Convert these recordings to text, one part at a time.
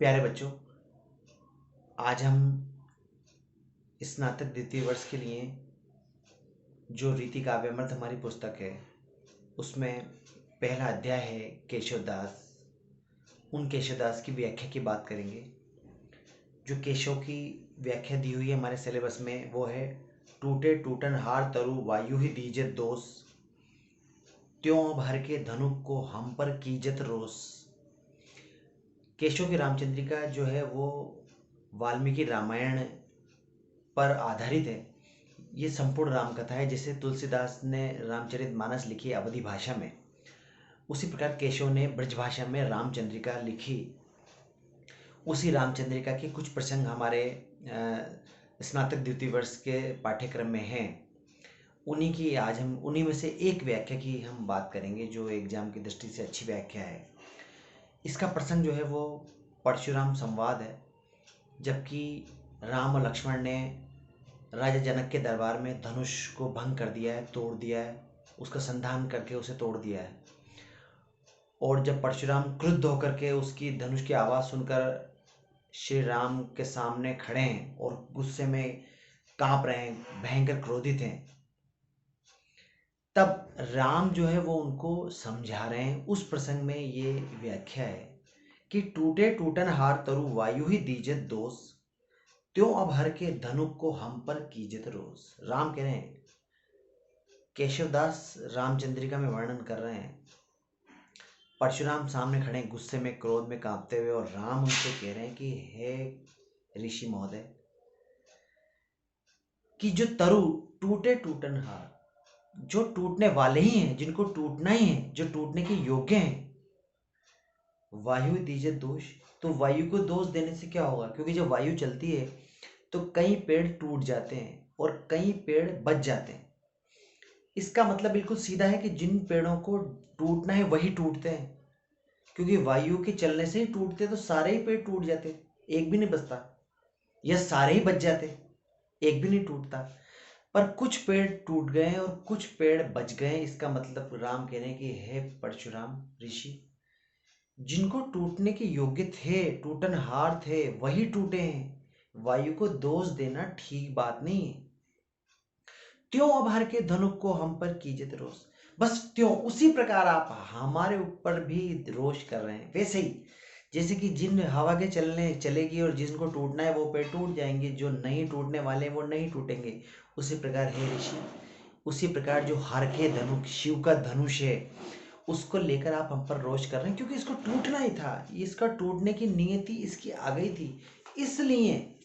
प्यारे बच्चों, आज हम स्नातक द्वितीय वर्ष के लिए जो रीति काव्यामृत हमारी पुस्तक है उसमें पहला अध्याय है केशवदास। उन केशवदास की व्याख्या की बात करेंगे। जो केशव की व्याख्या दी हुई है हमारे सिलेबस में वो है, टूटे टूटन हार तरु वायु ही दीजत दोष, त्यों भर के धनुक को हम पर कीजत रोष। केशव की रामचंद्रिका जो है वो वाल्मीकि रामायण पर आधारित है। ये संपूर्ण राम कथा है। जैसे तुलसीदास ने रामचरितमानस लिखी है अवधी भाषा में, उसी प्रकार केशव ने ब्रज भाषा में रामचंद्रिका लिखी। उसी रामचंद्रिका के कुछ प्रसंग हमारे स्नातक द्वितीय वर्ष के पाठ्यक्रम में हैं। उन्हीं में से एक व्याख्या की हम बात करेंगे जो एग्जाम की दृष्टि से अच्छी व्याख्या है। इसका प्रसंग जो है वो परशुराम संवाद है, जबकि राम और लक्ष्मण ने राजा जनक के दरबार में धनुष को भंग कर दिया है, तोड़ दिया है, उसका संधान करके उसे तोड़ दिया है। और जब परशुराम क्रुद्ध होकर के उसकी धनुष की आवाज़ सुनकर श्री राम के सामने खड़े हैं और गुस्से में कांप रहे हैं, भयंकर क्रोधित हैं, तब राम जो है वो उनको समझा रहे हैं। उस प्रसंग में ये व्याख्या है कि टूटे टूटन हार तरु वायु ही दीजत दोष, त्यों अब हर के धनुक को हम पर कीजत रोष। राम कह रहे हैं, केशवदास रामचंद्रिका में वर्णन कर रहे हैं, परशुराम सामने खड़े हैं गुस्से में, क्रोध में कांपते हुए, और राम उनसे कह रहे हैं कि हे ऋषि महोदय, कि जो तरु टूटे टूटन हार, जो टूटने वाले ही हैं, जिनको टूटना ही है, जो टूटने के योग्य हैं, वायु दीजिए दोष। तो वायु को दोष देने से क्या होगा? क्योंकि जब वायु चलती है तो कई पेड़ टूट जाते हैं और कई पेड़ बच जाते हैं। इसका मतलब बिल्कुल सीधा है कि जिन पेड़ों को टूटना है वही टूटते हैं, क्योंकि वायु के चलने से ही टूटते तो सारे ही पेड़ टूट जाते, एक भी नहीं बचता, या सारे ही बच जाते, एक भी नहीं टूटता। पर कुछ पेड़ टूट गए और कुछ पेड़ बच गए। इसका मतलब राम कह रहे हैं कि हे परशुराम ऋषि, जिनको टूटने के योग्य थे, टूटनहार थे, वही टूटे हैं। वायु को दोष देना ठीक बात नहीं है। त्यों अब हर के धनुक को हम पर कीजिए रोष। बस त्यों उसी प्रकार आप हमारे ऊपर भी रोष कर रहे हैं। वैसे ही जैसे कि जिन हवा के चलने चलेगी और जिनको टूटना है वो पेड़ टूट जाएंगे, जो नहीं टूटने वाले वो नहीं टूटेंगे। उसी प्रकार हे ऋषि, उसी प्रकार जो हर के धनुक शिव का धनुष है उसको लेकर आप हम पर रोष कर रहे हैं, क्योंकि इसको टूटना ही था। इसका टूटने की नियति इसकी आ गई थी, इसलिए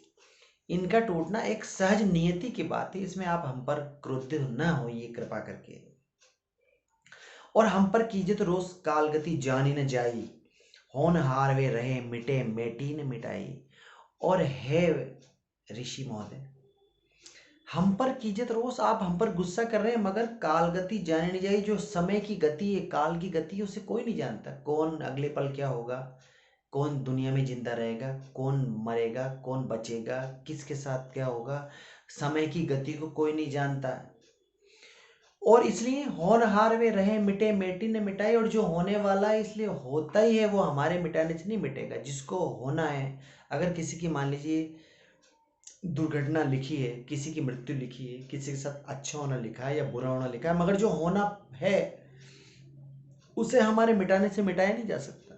इनका टूटना एक सहज नियति की बात है। इसमें आप हम पर क्रोधित न होइए कृपा करके। और हम पर कीजिए तो रोष काल गति जानी न जाई, होनहार वे रहे मिटे मेटी न मिटाई। और हे ऋषि महोदय, हम पर कीजिए तो रोष, आप हम पर गुस्सा कर रहे हैं, मगर काल गति जानी नहीं जाई। जो समय की गति है, काल की गति है, उसे कोई नहीं जानता। कौन अगले पल क्या होगा, कौन दुनिया में जिंदा रहेगा, कौन मरेगा, कौन बचेगा, किसके साथ क्या होगा, समय की गति को कोई नहीं जानता। और इसलिए होनहार वे रहे मिटे मेटी ने मिटाई। और जो होने वाला है इसलिए होता ही है, वो हमारे मिटाने से नहीं मिटेगा। जिसको होना है, अगर किसी की मान लीजिए दुर्घटना लिखी है, किसी की मृत्यु लिखी है, किसी के साथ अच्छा होना लिखा है या बुरा होना लिखा है, मगर जो होना है उसे हमारे मिटाने से मिटाया नहीं जा सकता।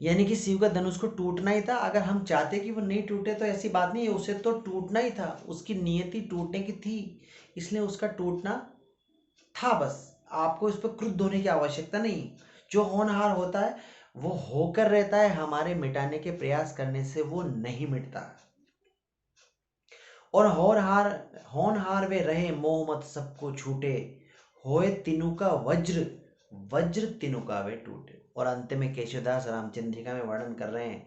यानी कि शिव का धनुष को टूटना ही था। अगर हम चाहते कि वो नहीं टूटे तो ऐसी बात नहीं है, उसे तो टूटना ही था, उसकी नियति टूटने की थी, इसलिए उसका टूटना था। बस आपको इस पर क्रुद्ध होने की आवश्यकता नहीं। जो होनहार होता है वो होकर रहता है, हमारे मिटाने के प्रयास करने से वो नहीं मिटता। और होनहार वे रहे मोह मत सबको छूटे, होए तीनों का वज्र, वज्र तीनों का वे टूटे। और अंत में केशवदास रामचंद्रिका में वर्णन कर रहे हैं,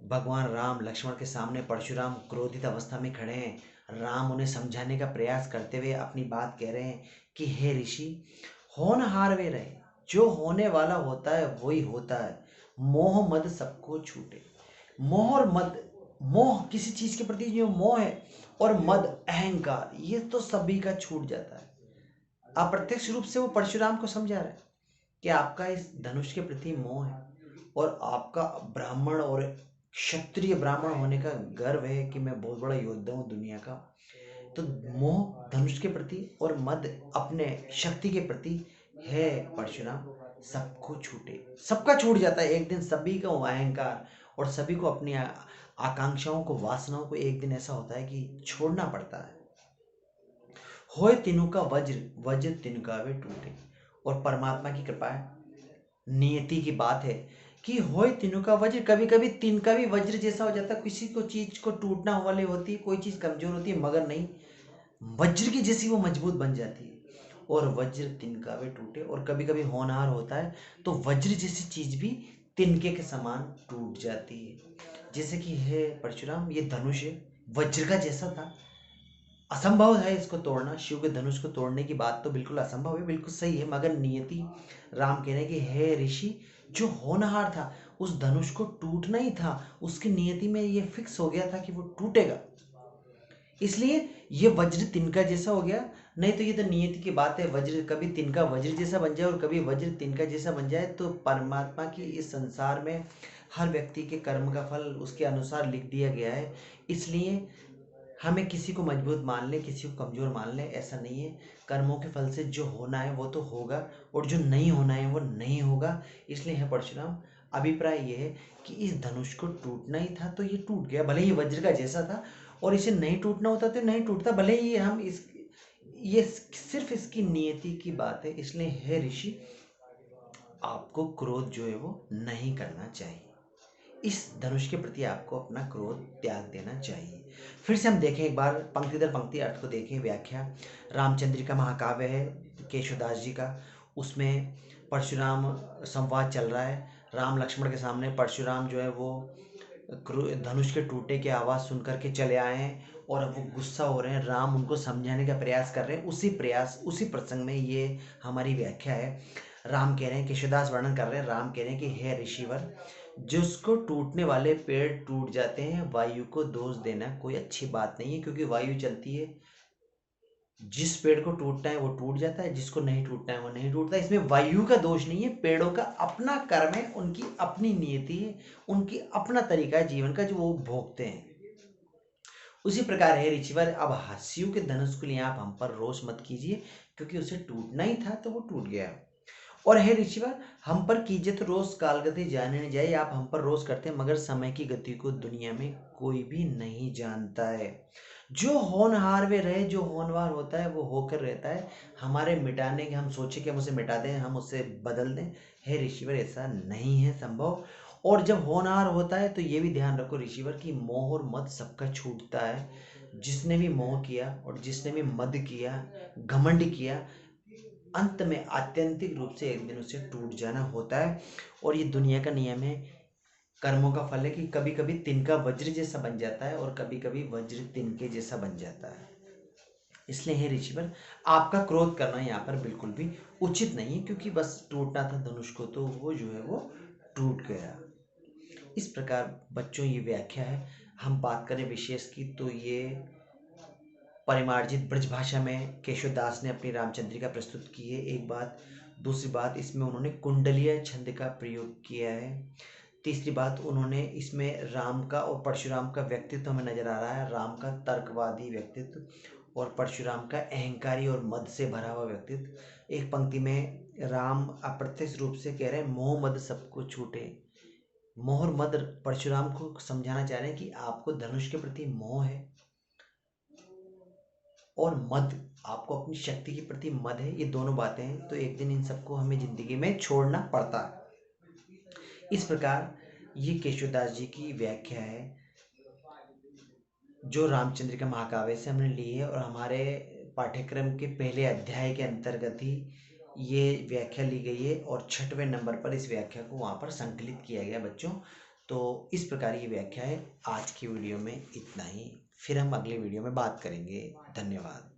भगवान राम लक्ष्मण के सामने परशुराम क्रोधित अवस्था में खड़े हैं। राम उन्हें समझाने का प्रयास करते हुए अपनी बात कह रहे हैं कि हे ऋषि, होनहार वे रहे, जो होने वाला होता है वही होता है, मोह मद सबको छूटे। मोह और मद, मोह किसी चीज के प्रति जो मोह है, और मद अहंकार, ये तो सभी का छूट जाता है। अप्रत्यक्ष रूप से वो परशुराम को समझा रहे हैं कि आपका इस धनुष के प्रति मोह है, और आपका ब्राह्मण और क्षत्रिय ब्राह्मण होने का गर्व है कि मैं बहुत बड़ा योद्धा हूँ दुनिया का, तो मोह धनुष के प्रति और मद अपने शक्ति के प्रति है परशुराम, सबको छूटे। सबका छूट जाता है एक दिन, सभी का अहंकार और सभी को अपनी आकांक्षाओं को, वासनाओं को एक दिन ऐसा होता है कि छोड़ना पड़ता है। होए तीनों का वज्र, वज्र तिनकावे टूटे। और परमात्मा की कृपा है, नियति की बात है कि होए तीनों का वज्र, कभी कभी तिनका भी वज्र जैसा हो जाता है। किसी को चीज को टूटना वाली होती है, कोई चीज कमजोर होती है, मगर नहीं, वज्र की जैसी वो मजबूत बन जाती है। और वज्र तिनकावे टूटे। और कभी कभी होनहार होता है तो वज्र जैसी चीज भी तिनके के समान टूट जाती है। जैसे कि है परशुराम, ये धनुष है, वज्र का जैसा था, असंभव है इसको तोड़ना। शिव के धनुष को तोड़ने की बात तो बिल्कुल असंभव है, बिल्कुल सही है, मगर नियति, राम कह रहे हैं कि हे ऋषि, जो होनहार था उस धनुष को टूटना ही था, उसकी नियति में ये फिक्स हो गया था कि वो टूटेगा, इसलिए ये वज्र तिनका जैसा हो गया। नहीं तो ये तो नियति की बात है, वज्र कभी तिनका वज्र जैसा बन जाए और कभी वज्र तिनका जैसा बन जाए। तो परमात्मा की इस संसार में हर व्यक्ति के कर्म का फल उसके अनुसार लिख दिया गया है, इसलिए हमें किसी को मजबूत मान ले, किसी को कमजोर मान ले, ऐसा नहीं है। कर्मों के फल से जो होना है वो तो होगा, और जो नहीं होना है वो नहीं होगा। इसलिए है परशुराम, अभिप्राय ये है कि इस धनुष को टूटना ही था तो ये टूट गया, भले ही वज्र का जैसा था, और इसे नहीं टूटना होता तो नहीं टूटता, भले ही हम इस ये सिर्फ इसकी नियति की बात है। इसलिए है ऋषि, आपको क्रोध जो है वो नहीं करना चाहिए, इस धनुष के प्रति आपको अपना क्रोध त्याग देना चाहिए। फिर से हम देखें एक बार, पंक्ति दर पंक्ति अर्थ को देखें। व्याख्या, रामचंद्र का महाकाव्य है केशवदास जी का, उसमें परशुराम संवाद चल रहा है। राम लक्ष्मण के सामने परशुराम जो है वो धनुष के टूटे की आवाज़ सुन करके चले आए हैं, और अब वो गुस्सा हो रहे हैं। राम उनको समझाने का प्रयास कर रहे हैं। उसी प्रसंग में ये हमारी व्याख्या है। राम कह रहे हैं, केशवदास वर्णन कर रहे हैं, राम कह रहे हैं कि हे ऋषिवर, जिसको टूटने वाले पेड़ टूट जाते हैं, वायु को दोष देना कोई अच्छी बात नहीं है, क्योंकि वायु चलती है, जिस पेड़ को टूटना है वो टूट जाता है, जिसको नहीं टूटना है वो नहीं टूटता। इसमें वायु का दोष नहीं है, पेड़ों का अपना कर्म है, उनकी अपनी नियति है, उनकी अपना तरीका है जीवन का जो वो भोगते हैं। उसी प्रकार है ऋषिवर, अब शिव के धनुष के लिए आप हम पर रोष मत कीजिए, क्योंकि उसे टूटना ही था तो वो टूट गया। और हे ऋषिवर, हम पर कीजिए तो रोष काल गति जाने न जाए। आप हम पर रोष करते हैं, मगर समय की गति को दुनिया में कोई भी नहीं जानता है। जो होनहार वे रहे, जो होनहार होता है वो होकर रहता है। हमारे मिटाने के हम सोचे कि हम उसे मिटा दें, हम उसे बदल दें, हे ऋषिवर ऐसा नहीं है संभव। और जब होनहार होता है तो ये भी ध्यान रखो ऋषिवर कि मोह और मद सबका छूटता है। जिसने भी मोह किया और जिसने भी मद किया, घमंड किया, अंत में आत्यंतिक रूप से एक दिन उसे टूट जाना होता है। और ये दुनिया का नियम है, कर्मों का फल है कि कभी कभी तिनका वज्र जैसा बन जाता है और कभी कभी वज्र तिनके जैसा बन जाता है। इसलिए हे ऋषिवर, आपका क्रोध करना यहाँ पर बिल्कुल भी उचित नहीं है, क्योंकि बस टूटना था धनुष को तो वो जो है वो टूट गया। इस प्रकार बच्चों ये व्याख्या है। हम बात करें विशेष की तो ये परिमार्जित ब्रज भाषा में केशवदास ने अपनी रामचंद्रिका प्रस्तुत की है, एक बात। दूसरी बात, इसमें उन्होंने कुंडलीय छंद का प्रयोग किया है। तीसरी बात, उन्होंने इसमें राम का और परशुराम का व्यक्तित्व हमें नजर आ रहा है। राम का तर्कवादी व्यक्तित्व और परशुराम का अहंकारी और मद से भरा हुआ व्यक्तित्व। एक पंक्ति में राम अप्रत्यक्ष रूप से कह रहे हैं, मोह मद सबको छूटे। मोह और मद, परशुराम को समझाना चाह रहे हैं कि आपको धनुष के प्रति मोह है, और मद, आपको अपनी शक्ति के प्रति मद है। ये दोनों बातें हैं, तो एक दिन इन सबको हमें जिंदगी में छोड़ना पड़ता है। इस प्रकार ये केशवदास जी की व्याख्या है, जो रामचंद्र का महाकाव्य से हमने ली है, और हमारे पाठ्यक्रम के पहले अध्याय के अंतर्गत ही ये व्याख्या ली गई है, और 6वें नंबर पर इस व्याख्या को वहाँ पर संकलित किया गया बच्चों। तो इस प्रकार ये व्याख्या है। आज की वीडियो में इतना ही, फिर हम अगले वीडियो में बात करेंगे। धन्यवाद।